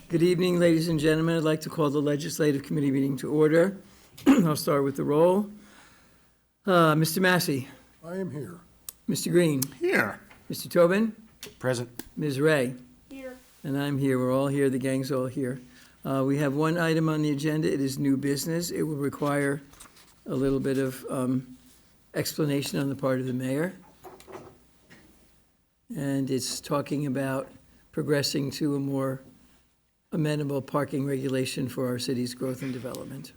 Good evening, ladies and gentlemen. I'd like to call the Legislative Committee meeting to order. I'll start with the roll. Mr. Massey. I am here. Mr. Green. Here. Mr. Tobin. Present. Ms. Ray. Here. And I'm here. We're all here. The gang's all here. We have one item on the agenda. It is new business. It will require a little bit of explanation on the part of the mayor. And it's talking about progressing to a more amenable parking regulation for our city's growth and development.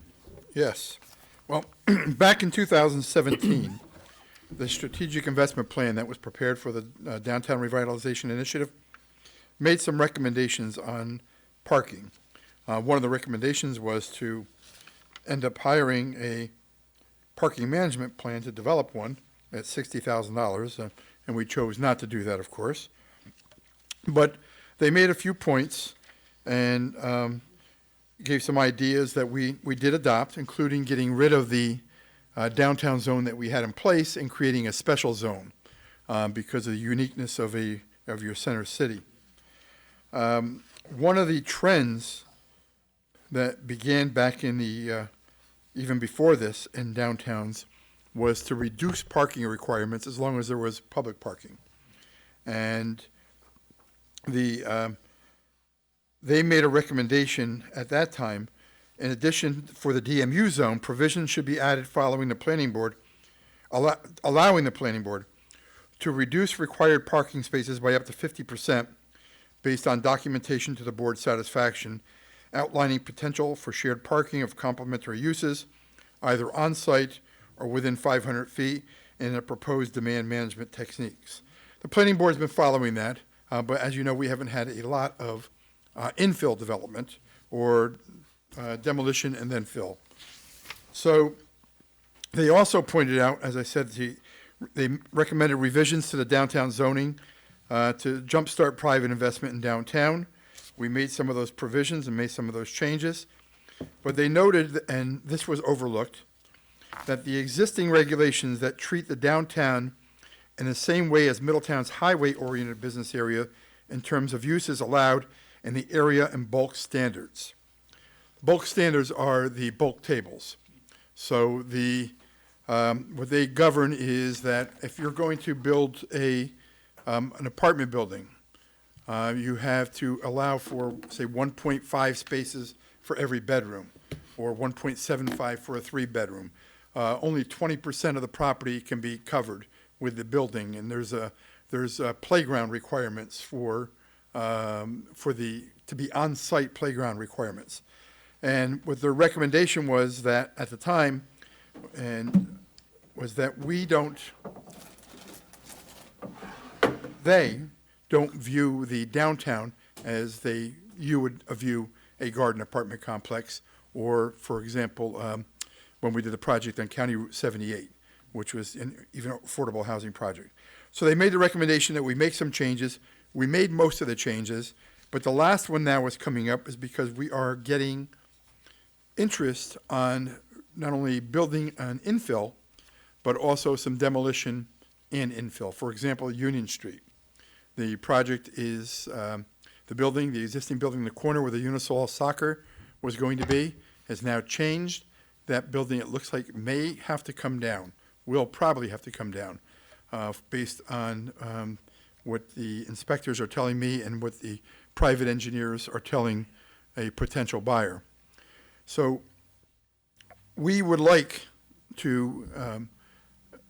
Yes. Well, back in 2017, the strategic investment plan that was prepared for the Downtown Revitalization Initiative made some recommendations on parking. One of the recommendations was to end up hiring a parking management plan to develop one at $60,000, and we chose not to do that, of course. But they made a few points and gave some ideas that we did adopt, including getting rid of the downtown zone that we had in place and creating a special zone because of the uniqueness of your center city. One of the trends that began back in the even before this in downtowns was to reduce parking requirements as long as there was public parking. And they made a recommendation at that time. In addition, for the DMU zone, provisions should be added following the planning board, allowing the planning board to reduce required parking spaces by up to 50% based on documentation to the board's satisfaction, outlining potential for shared parking of complementary uses, either on-site or within 500 feet, and the proposed demand management techniques. The planning board's been following that, but as you know, we haven't had a lot of infill development or demolition and then fill. So they also pointed out, as I said, they recommended revisions to the downtown zoning to jumpstart private investment in downtown. We made some of those provisions and made some of those changes, but they noted, and this was overlooked, that the existing regulations that treat the downtown in the same way as Middletown's highway-oriented business area in terms of uses allowed in the area and bulk standards. Bulk standards are the bulk tables. So what they govern is that if you're going to build an apartment building, you have to allow for, say, 1.5 spaces for every bedroom, or 1.75 for a 3-bedroom. Only 20% of the property can be covered with the building, and there's playground requirements to be on-site playground requirements. And what their recommendation was that at the time, was that they don't view the downtown as you would view a garden apartment complex, or, for example, when we did the project on County Route 78, which was even an affordable housing project. So they made the recommendation that we make some changes. We made most of the changes, but the last one now is coming up is because we are getting interest on not only building an infill, but also some demolition and infill. For example, Union Street. The project is the existing building in the corner where the Unisol soccer was going to be has now changed. That building, it looks like, may have to come down, will probably have to come down based on what the inspectors are telling me and what the private engineers are telling a potential buyer. So we would like to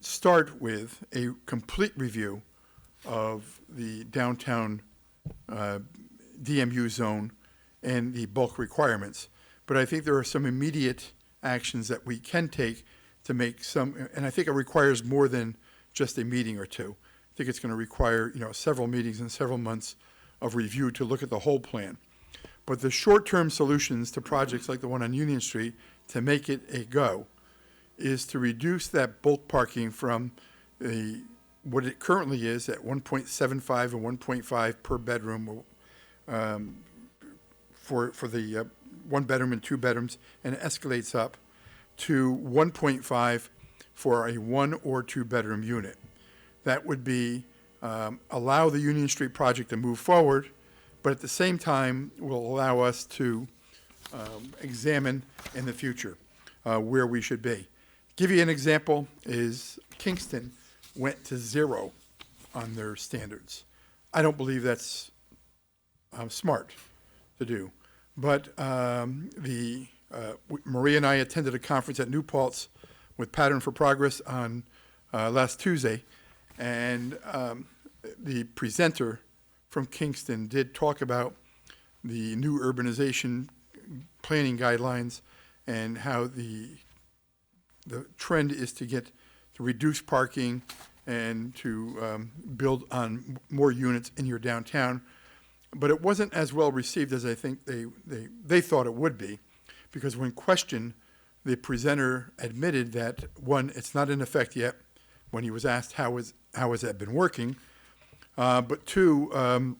start with a complete review of the downtown DMU zone and the bulk requirements. But I think there are some immediate actions that we can take to make some, and I think it requires more than just a meeting or two. I think it's going to require, several meetings and several months of review to look at the whole plan. But the short-term solutions to projects like the one on Union Street to make it a go is to reduce that bulk parking from what it currently is at 1.75 and 1.5 per bedroom for the 1 bedroom and 2 bedrooms, and it escalates up to 1.5 for a 1 or 2 bedroom unit. That would be allow the Union Street project to move forward, but at the same time will allow us to examine in the future where we should be. Give you an example is Kingston went to 0 on their standards. I don't believe that's smart to do. But Maria and I attended a conference at New Paltz with Pattern for Progress on last Tuesday, and the presenter from Kingston did talk about the new urbanization planning guidelines and how the trend is to reduce parking and to build on more units in your downtown. But it wasn't as well received as I think they thought it would be, because when questioned, the presenter admitted that, one, it's not in effect yet, when he was asked how has that been working, but two,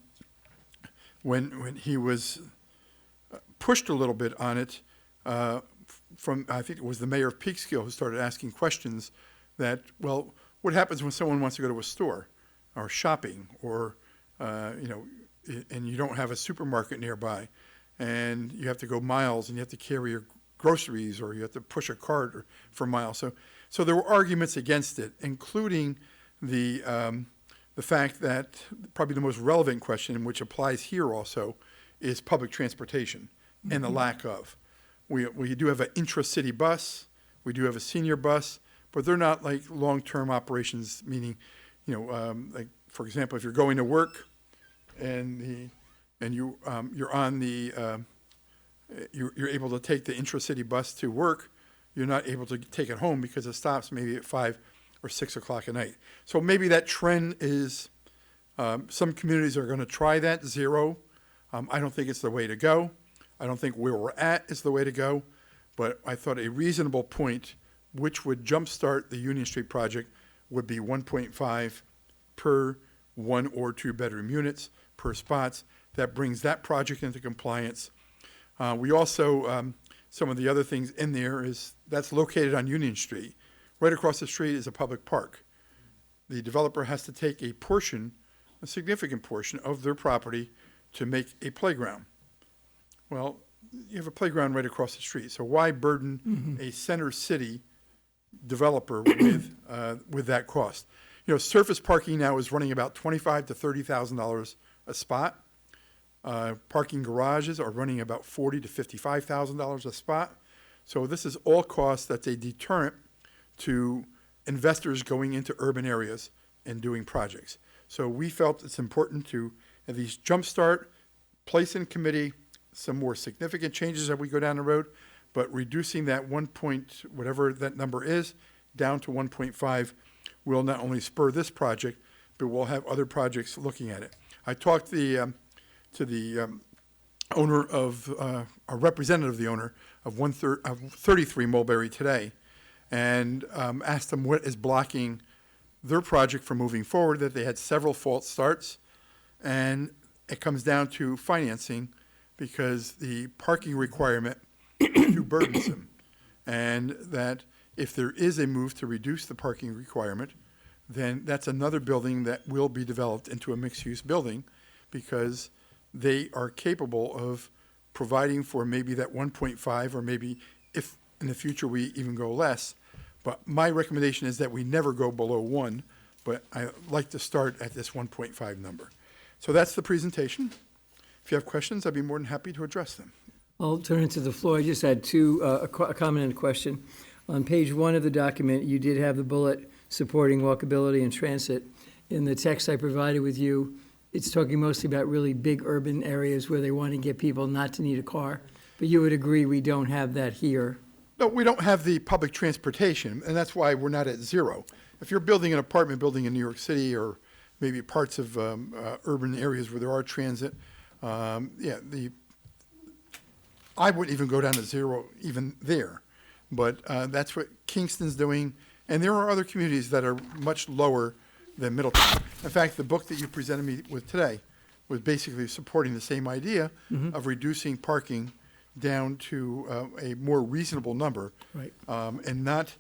when he was pushed a little bit on it from, I think it was the mayor of Peekskill who started asking questions that, well, what happens when someone wants to go to a store or shopping or, and you don't have a supermarket nearby, and you have to go miles, and you have to carry your groceries, or you have to push a cart for miles. So there were arguments against it, including the fact that probably the most relevant question, which applies here also, is public transportation and the lack of. We do have an intra-city bus, we do have a senior bus, but they're not like long-term operations, meaning, like, for example, if you're going to work, and you're able to take the intra-city bus to work, you're not able to take it home because it stops maybe at 5 or 6 o'clock at night. So maybe that trend is, some communities are going to try that 0. I don't think it's the way to go. I don't think where we're at is the way to go, but I thought a reasonable point, which would jumpstart the Union Street project, would be 1.5 per 1 or 2 bedroom units per spots. That brings that project into compliance. We also, some of the other things in there is that's located on Union Street. Right across the street is a public park. The developer has to take a significant portion of their property to make a playground. Well, you have a playground right across the street, so why burden a center city developer with that cost? Surface parking now is running about $25,000 to $30,000 a spot. Parking garages are running about $40,000 to $55,000 a spot. So this is all costs that's a deterrent to investors going into urban areas and doing projects. So we felt it's important to at least jumpstart, place in committee some more significant changes as we go down the road, but reducing that 1 point, whatever that number is, down to 1.5 will not only spur this project, but we'll have other projects looking at it. I talked to the owner of, a representative of the owner of 33 Mulberry today, and asked them what is blocking their project from moving forward, that they had several false starts, and it comes down to financing because the parking requirement is too burdensome, and that if there is a move to reduce the parking requirement, then that's another building that will be developed into a mixed-use building, because they are capable of providing for maybe that 1.5, or maybe if in the future we even go less. But my recommendation is that we never go below 1, but I like to start at this 1.5 number. So that's the presentation. If you have questions, I'd be more than happy to address them. I'll turn it to the floor. I just had a comment and a question. On page 1 of the document, you did have the bullet supporting walkability and transit. In the text I provided with you, it's talking mostly about really big urban areas where they want to get people not to need a car. But you would agree we don't have that here. No, we don't have the public transportation, and that's why we're not at 0. If you're building an apartment building in New York City, or maybe parts of urban areas where there are transit, I wouldn't even go down to 0 even there. But that's what Kingston's doing, and there are other communities that are much lower than Middletown. In fact, the book that you presented me with today was basically supporting the same idea of reducing parking down to a more reasonable number, Right. And not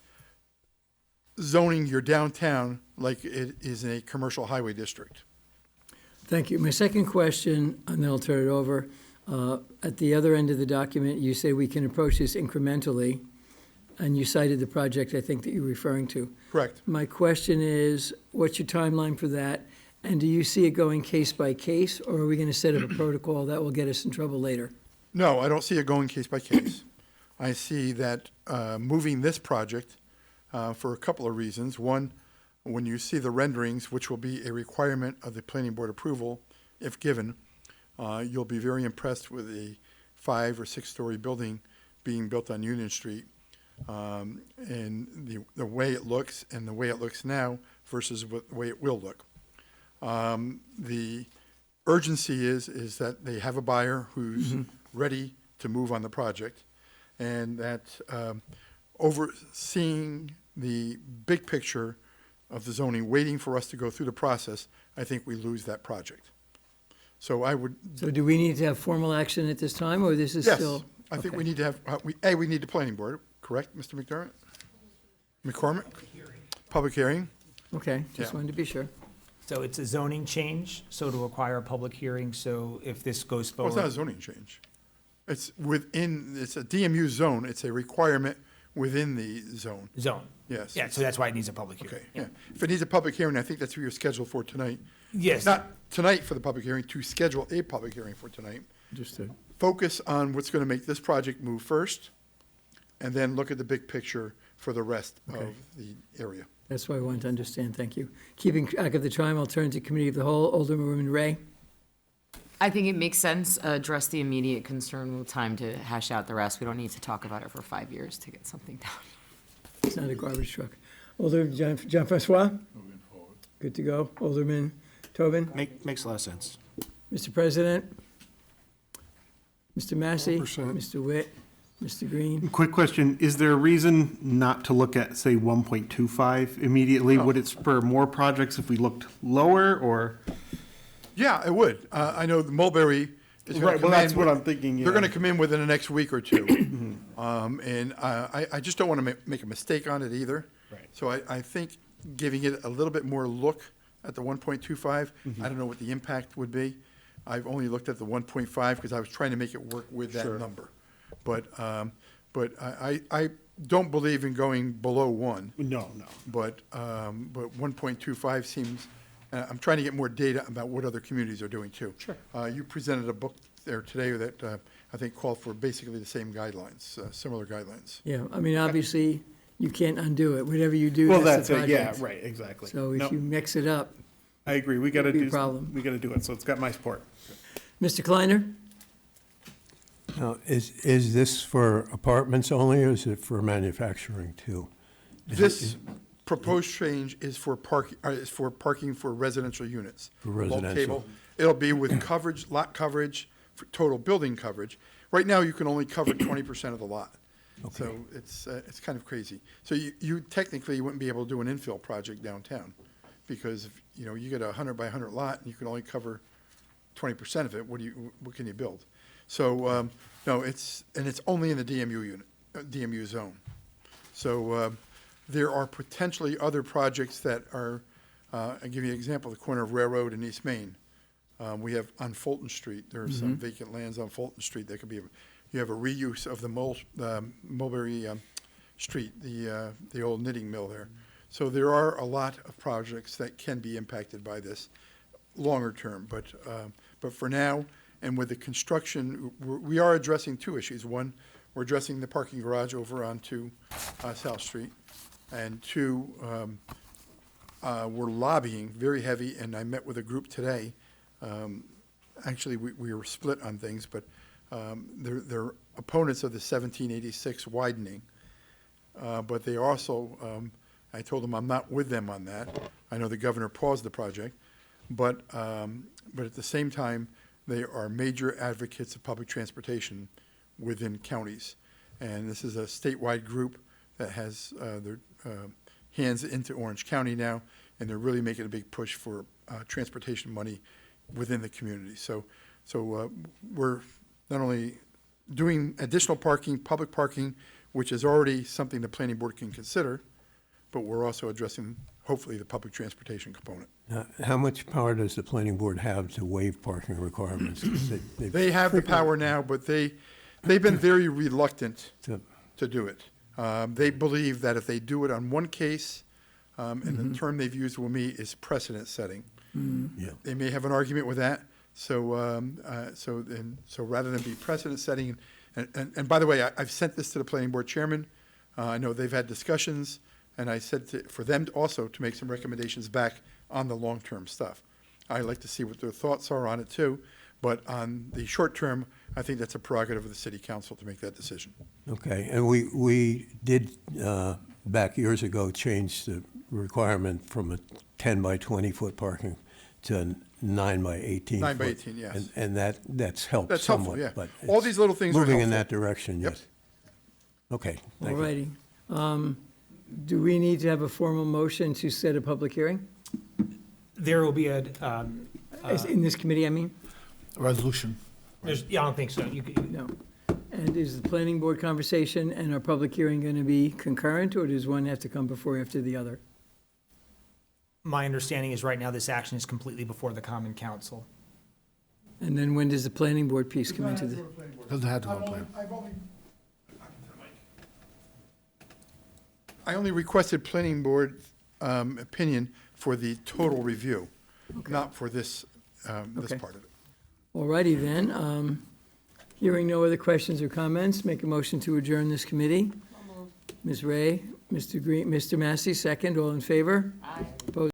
zoning your downtown like it is in a commercial highway district. Thank you. My second question, and then I'll turn it over. At the other end of the document, you say we can approach this incrementally, and you cited the project, I think, that you're referring to. Correct. My question is, what's your timeline for that? And do you see it going case by case, or are we going to set up a protocol that will get us in trouble later? No, I don't see it going case by case. I see that moving this project for a couple of reasons. One, when you see the renderings, which will be a requirement of the planning board approval, if given, you'll be very impressed with a 5 or 6 story building being built on Union Street, and the way it looks and the way it looks now versus the way it will look. The urgency is that they have a buyer who's ready to move on the project, and that overseeing the big picture of the zoning, waiting for us to go through the process, I think we lose that project. So I would. So do we need to have formal action at this time, or this is Yes, still? I think okay. we need to have, we need the planning board, correct, Mr. McDermott? McCormick? Public hearing. Okay, just Yeah. wanted to be sure. So it's a zoning change, so to require a public hearing, so if this goes Well, it's not a forward. zoning change. It's a DMU zone, it's a requirement within the zone, Zone. yes. Yeah, so that's why it needs a public Okay, hearing. yeah. If it needs a public hearing, I think that's what you're scheduled for tonight. Yes. Not tonight for the public hearing, to schedule a public hearing for tonight. Understood. Focus on what's going to make this project move first, and then look at the big picture for the rest of Okay. the area. That's what I wanted to understand. Thank you. Keeping track of the time, I'll turn to Committee of the Whole. Alderwoman Ray? I think it makes sense, address the immediate concern with time to hash out the rest. We don't need to talk about it for 5 years to get something done. It's not a garbage truck. Alderman Jean-Francois? Good to go. Alderman Tobin? Makes a lot of sense. Mr. President? Mr. Massey? 100%. Mr. Witt? Mr. Green? Quick question, is there a reason not to look at, say, 1.25 immediately? No. Would it spur more projects if we looked lower, or? Yeah, it would. I know the Mulberry is going Right, to come well, in. that's what I'm thinking, They're going to yeah. come in within the next week or two. And I just don't want to make a mistake on it either. Right. So I think giving it a little bit more look at the 1.25, I don't know what the impact would be. I've only looked at the 1.5 because I was trying to make it work with that Sure. number. But I don't believe in going below 1. No. But 1.25 seems, I'm trying to get more data about what other communities are doing too. Sure. You presented a book there today that I think called for basically the same guidelines, similar guidelines. Yeah, I mean, obviously, you can't undo it. Whatever you do, Well, that's the that's it, yeah, project. right, exactly. So if No, you mix it up, I agree, we gotta be a do, problem. we gotta do it, so it's got my support. Mr. Kleiner? Now, is this for apartments only, or is it for manufacturing too? This proposed change is for parking for residential units. For Bulk residential. cable. It'll be with coverage, lot coverage, for total building coverage. Right now, you can only cover 20% of the lot. So it's kind of crazy. So you technically wouldn't be able to do an infill project downtown, because if, you get a 100 by 100 lot and you can only cover 20% of it, what can you build? So, no, it's only in the DMU unit, DMU zone. So, there are potentially other projects that are, I'll give you an example, the corner of Railroad and East Main. We have on Fulton Street, there are some vacant lands on Fulton Street that could be, you have a reuse of the Mulberry Street, the old knitting mill there. So there are a lot of projects that can be impacted by this longer term, but for now, and with the construction, we are addressing 2 issues. One, we're addressing the parking garage over onto South Street, and 2, we're lobbying very heavy, and I met with a group today. Actually, we were split on things, but they're opponents of the 1786 widening, but they also, I told them I'm not with them on that. I know the governor paused the project, but at the same time, they are major advocates of public transportation within counties. And this is a statewide group that has their hands into Orange County now, and they're really making a big push for transportation money within the community. So we're not only doing additional parking, public parking, which is already something the planning board can consider, but we're also addressing, hopefully, the public transportation component. How much power does the planning board have to waive parking requirements? 'Cause they've They have the power now, but they've been very reluctant to- to do it. They believe that if they do it on one case, and the term they've used with me is precedent setting. Yeah. They may have an argument with that, so rather than be precedent setting, and by the way, I've sent this to the planning board chairman. I know they've had discussions, and I said for them also to make some recommendations back on the long-term stuff. I'd like to see what their thoughts are on it too, but on the short term, I think that's a prerogative of the city council to make that decision. Okay, and we did, back years ago, change the requirement from a 10 by 20-foot parking to a 9 by 18. 9 by foot. 18, yes. And that's helped That's helpful, somewhat, yeah. but. All it's these little things are moving in helpful. that direction, Yep. yes. Okay, All thank you. righty. Do we need to have a formal motion to set a public hearing? There will be a, In this committee, I mean? Resolution. yeah, I don't think so. You could, No. And is the planning board conversation and our public hearing going to be concurrent, or does one have to come before or after the other? my understanding is right now this action is completely before the common council. And then when does the planning board piece come into the? Doesn't have to go to plan. I only requested planning board opinion for the total review, not for this Okay. part of it. All righty then. Hearing no other questions or comments, make a motion to adjourn this committee. Ms. Ray, Mr. Green, Mr. Massey, second, all in favor? Aye. Opposed?